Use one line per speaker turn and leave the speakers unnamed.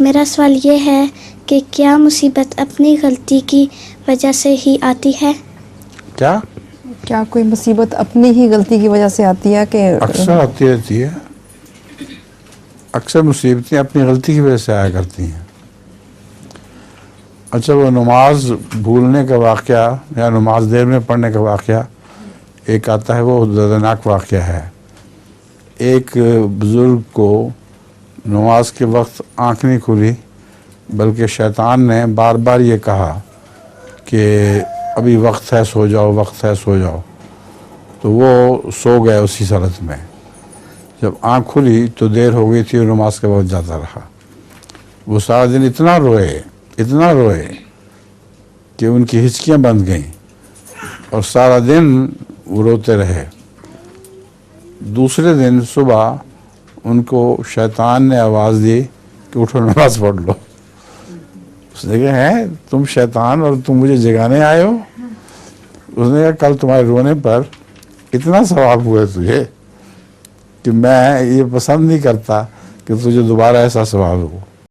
मेरा सवाल ये है कि क्या मुसीबत अपनी गलती की वजह से ही आती है?
क्या कोई मुसीबत अपनी ही गलती की वजह से आती है? कि
अक्सर आती रहती है। अक्सर मुसीबतें अपनी गलती की वजह से आया करती हैं। अच्छा, वो नमाज भूलने का वाक़या या नमाज देर में पढ़ने का वाक़या एक आता है, वो दर्दनाक वाक़या है। एक बुज़ुर्ग को नमाज के वक्त आँख नहीं खुली, बल्कि शैतान ने बार बार ये कहा कि अभी वक्त है, सो जाओ, वक्त है, सो जाओ। तो वो सो गए उसी हालत में। जब आँख खुली तो देर हो गई थी और नमाज के वक्त जाता रहा। वो सारा दिन इतना रोए कि उनकी हिचकियाँ बंद गईं और सारा दिन वो रोते रहे। दूसरे दिन सुबह उनको शैतान ने आवाज़ दी कि उठो, नमाज पढ़ लो। उसने कहा, है तुम शैतान और तुम मुझे जगाने आए हो? उसने कहा, कल तुम्हारे रोने पर इतना सवाब हुआ तुझे कि मैं ये पसंद नहीं करता कि तुझे दोबारा ऐसा सवाब हो।